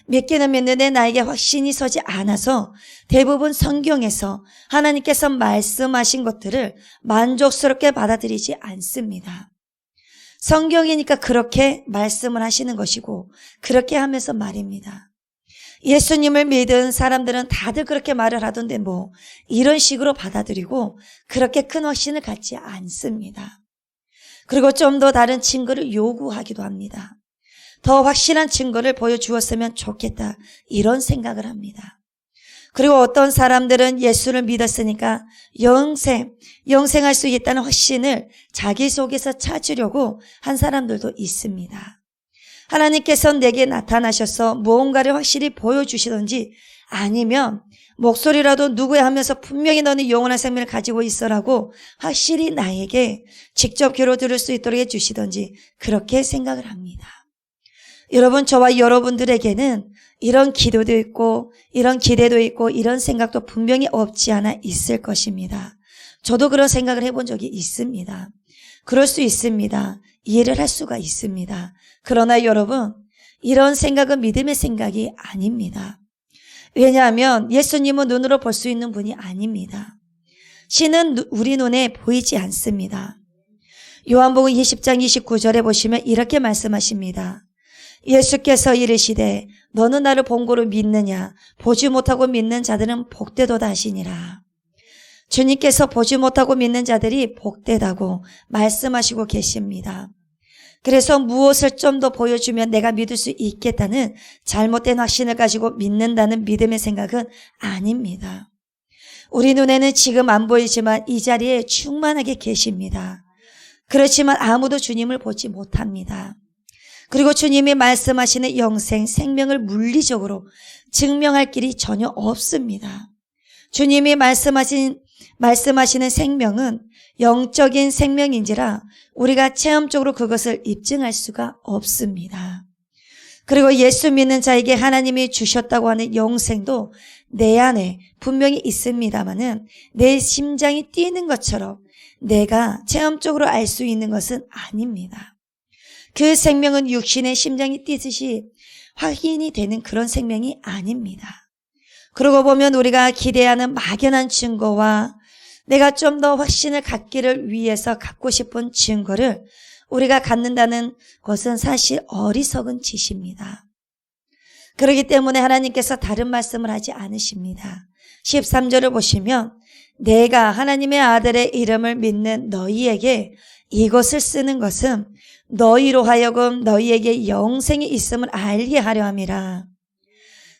S2: 믿기는 믿는데 나에게 확신이 서지 않아서 대부분 성경에서 하나님께서 말씀하신 것들을 만족스럽게 받아들이지 않습니다. 성경이니까 그렇게 말씀을 하시는 것이고 그렇게 하면서 말입니다. 예수님을 믿은 사람들은 다들 그렇게 말을 하던데 이런 식으로 받아들이고 그렇게 큰 확신을 갖지 않습니다. 그리고 좀 더 다른 증거를 요구하기도 합니다. 더 확실한 증거를 보여주었으면 좋겠다, 이런 생각을 합니다. 그리고 어떤 사람들은 예수를 믿었으니까 영생할 수 있다는 확신을 자기 속에서 찾으려고 한 사람들도 있습니다. 하나님께서 내게 나타나셔서 무언가를 확실히 보여주시든지 아니면 목소리라도 누구야 하면서 분명히 너는 영원한 생명을 가지고 있어라고 확실히 나에게 직접 귀로 들을 수 있도록 해주시든지 그렇게 생각을 합니다. 여러분, 저와 여러분들에게는 이런 기도도 있고 이런 기대도 있고 이런 생각도 분명히 없지 않아 있을 것입니다. 저도 그런 생각을 해본 적이 있습니다. 그럴 수 있습니다. 이해를 할 수가 있습니다. 그러나 여러분, 이런 생각은 믿음의 생각이 아닙니다. 왜냐하면 예수님은 눈으로 볼 수 있는 분이 아닙니다. 신은 우리 눈에 보이지 않습니다. 요한복음 20장 29절에 보시면 이렇게 말씀하십니다. 예수께서 이르시되 너는 나를 본고로 믿느냐? 보지 못하고 믿는 자들은 복되도다 하시니라. 주님께서 보지 못하고 믿는 자들이 복되다고 말씀하시고 계십니다. 그래서 무엇을 좀 더 보여주면 내가 믿을 수 있겠다는 잘못된 확신을 가지고 믿는다는 믿음의 생각은 아닙니다. 우리 눈에는 지금 안 보이지만 이 자리에 충만하게 계십니다. 그렇지만 아무도 주님을 보지 못합니다. 그리고 주님이 말씀하시는 영생, 생명을 물리적으로 증명할 길이 전혀 없습니다. 주님이 말씀하시는 생명은 영적인 생명인지라 우리가 체험적으로 그것을 입증할 수가 없습니다. 그리고 예수 믿는 자에게 하나님이 주셨다고 하는 영생도 내 안에 분명히 있습니다마는 내 심장이 뛰는 것처럼 내가 체험적으로 알 수 있는 것은 아닙니다. 그 생명은 육신의 심장이 뛰듯이 확인이 되는 그런 생명이 아닙니다. 그러고 보면 우리가 기대하는 막연한 증거와 내가 좀 더 확신을 갖기를 위해서 갖고 싶은 증거를 우리가 갖는다는 것은 사실 어리석은 짓입니다. 그렇기 때문에 하나님께서 다른 말씀을 하지 않으십니다. 13절을 보시면 내가 하나님의 아들의 이름을 믿는 너희에게 이것을 쓰는 것은 너희로 하여금 너희에게 영생이 있음을 알게 하려 함이라.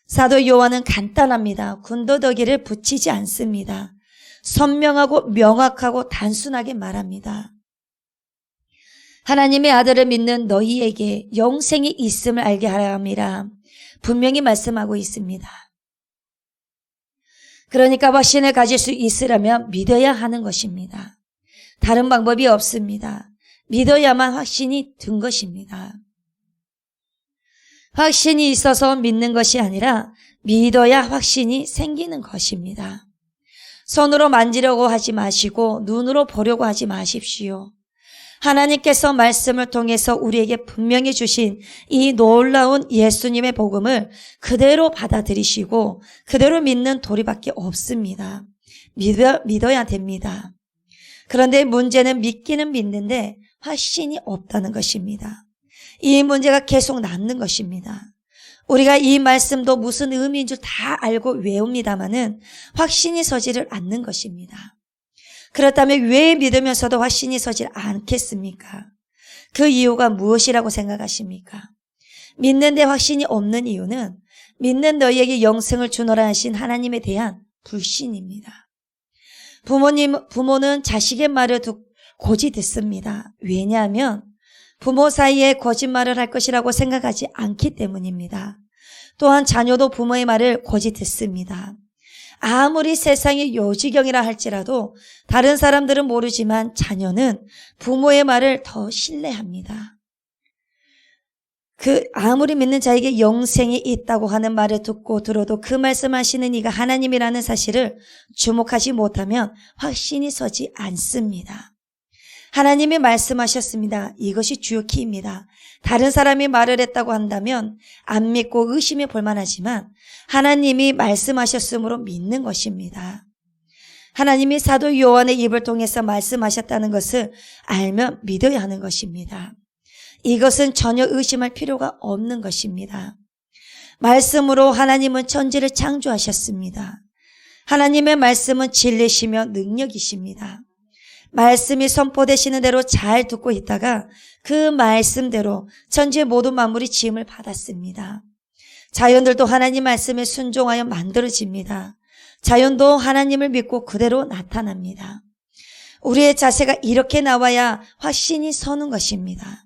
S2: 사도 요한은 간단합니다. 군더더기를 붙이지 않습니다. 선명하고 명확하고 단순하게 말합니다. 하나님의 아들을 믿는 너희에게 영생이 있음을 알게 하려 함이라. 분명히 말씀하고 있습니다. 그러니까 확신을 가질 수 있으려면 믿어야 하는 것입니다. 다른 방법이 없습니다. 믿어야만 확신이 든 것입니다. 확신이 있어서 믿는 것이 아니라 믿어야 확신이 생기는 것입니다. 손으로 만지려고 하지 마시고 눈으로 보려고 하지 마십시오. 하나님께서 말씀을 통해서 우리에게 분명히 주신 이 놀라운 예수님의 복음을 그대로 받아들이시고 그대로 믿는 도리밖에 없습니다. 믿어야 됩니다. 그런데 문제는 믿기는 믿는데 확신이 없다는 것입니다. 이 문제가 계속 남는 것입니다. 우리가 이 말씀도 무슨 의미인 줄 다 알고 외웁니다마는 확신이 서지를 않는 것입니다. 그렇다면 왜 믿으면서도 확신이 서질 않겠습니까? 그 이유가 무엇이라고 생각하십니까? 믿는데 확신이 없는 이유는 믿는 너희에게 영생을 주노라 하신 하나님에 대한 불신입니다. 부모는 자식의 말을 고지 듣습니다. 왜냐하면 부모 사이에 거짓말을 할 것이라고 생각하지 않기 때문입니다. 또한 자녀도 부모의 말을 고지 듣습니다. 아무리 세상이 요지경이라 할지라도 다른 사람들은 모르지만 자녀는 부모의 말을 더 신뢰합니다. 아무리 믿는 자에게 영생이 있다고 하는 말을 듣고 들어도 그 말씀하시는 이가 하나님이라는 사실을 주목하지 못하면 확신이 서지 않습니다. 하나님이 말씀하셨습니다. 이것이 주요 키입니다. 다른 사람이 말을 했다고 한다면 안 믿고 의심해 볼 만하지만 하나님이 말씀하셨으므로 믿는 것입니다. 하나님이 사도 요한의 입을 통해서 말씀하셨다는 것을 알면 믿어야 하는 것입니다. 이것은 전혀 의심할 필요가 없는 것입니다. 말씀으로 하나님은 천지를 창조하셨습니다. 하나님의 말씀은 진리시며 능력이십니다. 말씀이 선포되시는 대로 잘 듣고 있다가 그 말씀대로 천지의 모든 만물이 지음을 받았습니다. 자연들도 하나님 말씀에 순종하여 만들어집니다. 자연도 하나님을 믿고 그대로 나타납니다. 우리의 자세가 이렇게 나와야 확신이 서는 것입니다.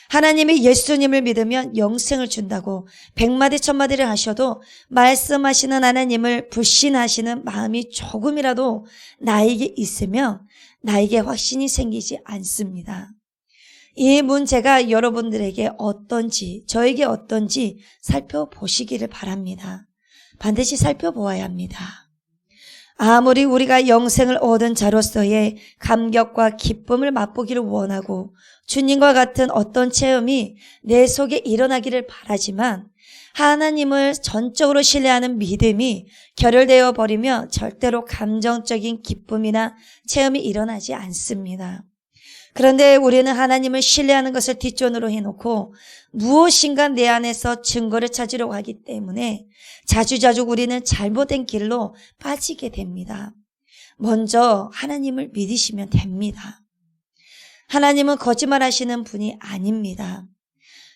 S2: 하나님이 예수님을 믿으면 영생을 준다고 100마디 1000마디를 하셔도 말씀하시는 하나님을 불신하시는 마음이 조금이라도 나에게 있으면 나에게 확신이 생기지 않습니다. 이 문제가 여러분들에게 어떤지, 저에게 어떤지 살펴보시기를 바랍니다. 반드시 살펴보아야 합니다. 아무리 우리가 영생을 얻은 자로서의 감격과 기쁨을 맛보기를 원하고 주님과 같은 어떤 체험이 내 속에 일어나기를 바라지만 하나님을 전적으로 신뢰하는 믿음이 결여되어 버리면 절대로 감정적인 기쁨이나 체험이 일어나지 않습니다. 그런데 우리는 하나님을 신뢰하는 것을 뒷전으로 해놓고 무엇인가 내 안에서 증거를 찾으려고 하기 때문에 자주자주 우리는 잘못된 길로 빠지게 됩니다. 먼저 하나님을 믿으시면 됩니다. 하나님은 거짓말하시는 분이 아닙니다.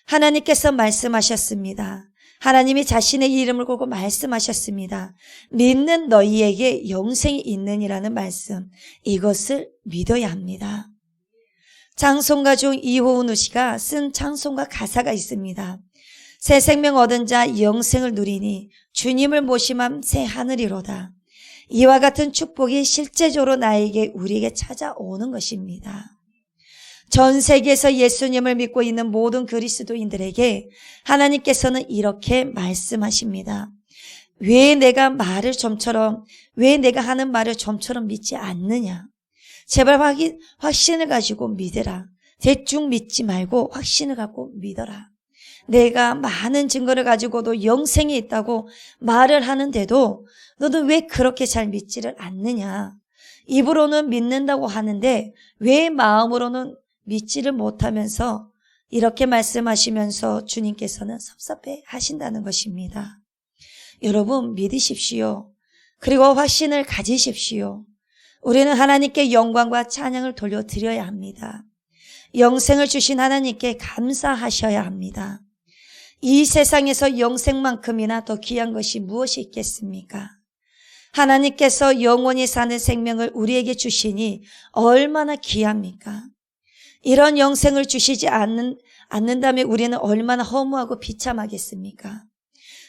S2: 하나님께서 말씀하셨습니다. 하나님이 자신의 이름을 걸고 말씀하셨습니다. 믿는 너희에게 영생이 있느니라는 말씀, 이것을 믿어야 합니다. 찬송가 중 이호은우 씨가 쓴 찬송가 가사가 있습니다. 새 생명 얻은 자 영생을 누리니 주님을 모심함 새 하늘이로다. 이와 같은 축복이 실제적으로 우리에게 찾아오는 것입니다. 전 세계에서 예수님을 믿고 있는 모든 그리스도인들에게 하나님께서는 이렇게 말씀하십니다. 왜 내가 하는 말을 좀처럼 믿지 않느냐? 제발 확신을 가지고 믿으라. 대충 믿지 말고 확신을 갖고 믿어라. 내가 많은 증거를 가지고도 영생이 있다고 말을 하는데도 너는 왜 그렇게 잘 믿지를 않느냐? 입으로는 믿는다고 하는데 왜 마음으로는 믿지를 못하면서 이렇게 말씀하시면서 주님께서는 섭섭해 하신다는 것입니다. 여러분 믿으십시오. 그리고 확신을 가지십시오. 우리는 하나님께 영광과 찬양을 돌려드려야 합니다. 영생을 주신 하나님께 감사하셔야 합니다. 이 세상에서 영생만큼이나 더 귀한 것이 무엇이 있겠습니까? 하나님께서 영원히 사는 생명을 우리에게 주시니 얼마나 귀합니까? 이런 영생을 주시지 않는다면 우리는 얼마나 허무하고 비참하겠습니까?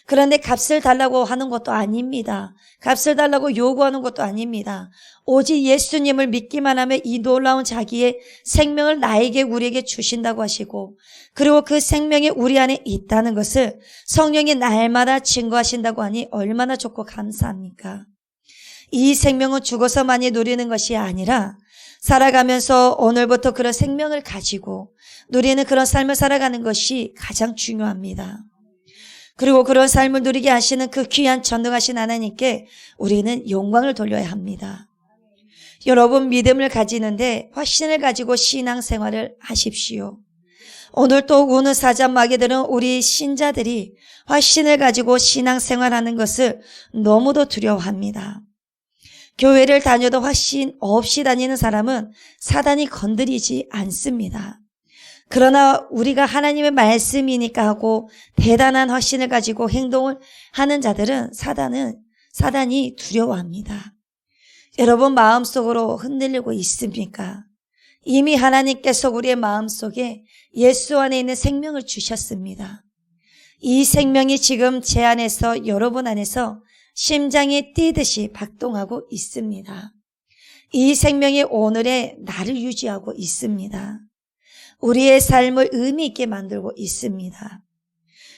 S2: 그런데 값을 달라고 하는 것도 아닙니다. 값을 달라고 요구하는 것도 아닙니다. 오직 예수님을 믿기만 하면 이 놀라운 자기의 생명을 우리에게 주신다고 하시고, 그리고 그 생명이 우리 안에 있다는 것을 성령이 날마다 증거하신다고 하니 얼마나 좋고 감사합니까? 이 생명은 죽어서만이 누리는 것이 아니라 살아가면서 오늘부터 그런 생명을 가지고 누리는 그런 삶을 살아가는 것이 가장 중요합니다. 그리고 그런 삶을 누리게 하시는 그 귀한 전능하신 하나님께 우리는 영광을 돌려야 합니다. 여러분 믿음을 가지는데 확신을 가지고 신앙생활을 하십시오. 오늘 또 우는 사자마게 들은 우리 신자들이 확신을 가지고 신앙생활하는 것을 너무도 두려워합니다. 교회를 다녀도 확신 없이 다니는 사람은 사단이 건드리지 않습니다. 그러나 우리가 하나님의 말씀이니까 하고 대단한 확신을 가지고 행동을 하는 자들은 사단이 두려워합니다. 여러분 마음속으로 흔들리고 있습니까? 이미 하나님께서 우리의 마음속에 예수 안에 있는 생명을 주셨습니다. 이 생명이 지금 제 안에서 여러분 안에서 심장이 뛰듯이 박동하고 있습니다. 이 생명이 오늘의 나를 유지하고 있습니다. 우리의 삶을 의미 있게 만들고 있습니다.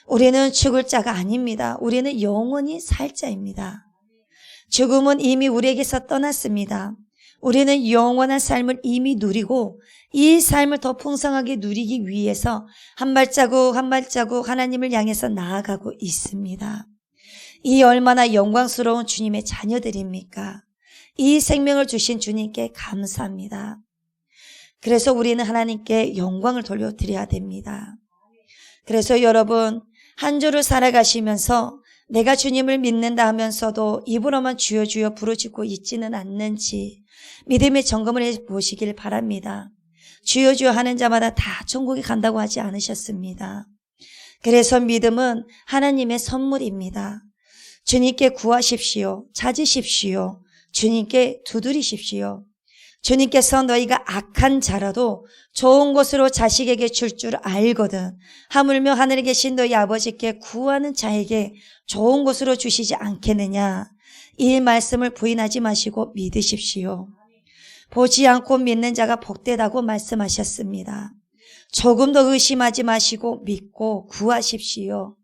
S2: 우리는 죽을 자가 아닙니다. 우리는 영원히 살 자입니다. 죽음은 이미 우리에게서 떠났습니다. 우리는 영원한 삶을 이미 누리고 이 삶을 더 풍성하게 누리기 위해서 한 발자국 한 발자국 하나님을 향해서 나아가고 있습니다. 이 얼마나 영광스러운 주님의 자녀들입니까? 이 생명을 주신 주님께 감사합니다. 그래서 우리는 하나님께 영광을 돌려드려야 됩니다. 그래서 여러분 한 주를 살아가시면서 내가 주님을 믿는다 하면서도 입으로만 주여 주여 부르짖고 있지는 않는지 믿음의 점검을 해보시길 바랍니다. 주여 주여 하는 자마다 다 천국에 간다고 하지 않으셨습니다. 그래서 믿음은 하나님의 선물입니다. 주님께 구하십시오. 찾으십시오. 주님께 두드리십시오. 주님께서 너희가 악한 자라도 좋은 것으로 자식에게 줄 줄 알거든 하물며 하늘에 계신 너희 아버지께 구하는 자에게 좋은 것으로 주시지 않겠느냐. 이 말씀을 부인하지 마시고 믿으십시오. 보지 않고 믿는 자가 복되다고 말씀하셨습니다. 조금 더 의심하지 마시고 믿고 구하십시오.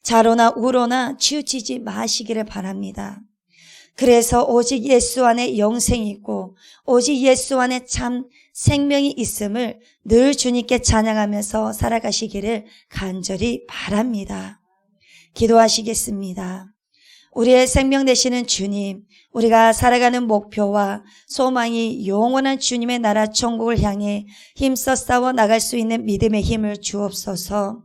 S2: 좌로나 우로나 치우치지 마시기를 바랍니다. 그래서 오직 예수 안에 영생이 있고 오직 예수 안에 참 생명이 있음을 늘 주님께 찬양하면서 살아가시기를 간절히 바랍니다. 기도하시겠습니다. 우리의 생명 되시는 주님, 우리가 살아가는 목표와 소망이 영원한 주님의 나라 천국을 향해 힘써 싸워 나갈 수 있는 믿음의 힘을 주옵소서.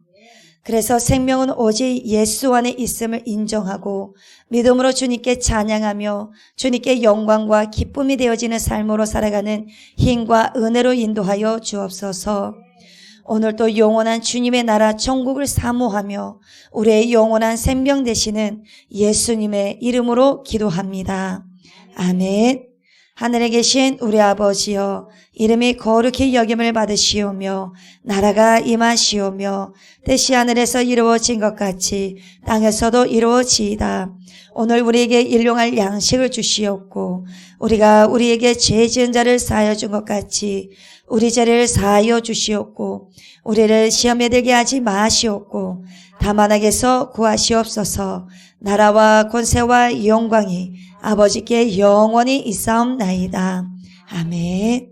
S2: 그래서 생명은 오직 예수 안에 있음을 인정하고 믿음으로 주님께 찬양하며 주님께 영광과 기쁨이 되어지는 삶으로 살아가는 힘과 은혜로 인도하여 주옵소서. 오늘도 영원한 주님의 나라 천국을 사모하며 우리의 영원한 생명 되시는 예수님의 이름으로 기도합니다. 아멘. 하늘에 계신 우리 아버지여, 이름이 거룩히 여김을 받으시오며 나라가 임하시오며 뜻이 하늘에서 이루어진 것 같이 땅에서도 이루어지이다. 오늘 우리에게 일용할 양식을 주시옵고 우리가 우리에게 죄 지은 자를 사하여 준 것 같이 우리 죄를 사하여 주시옵고 우리를 시험에 들게 하지 마시옵고 다만 악에서 구하시옵소서. 나라와 권세와 영광이 아버지께 영원히 있사옵나이다. 아멘.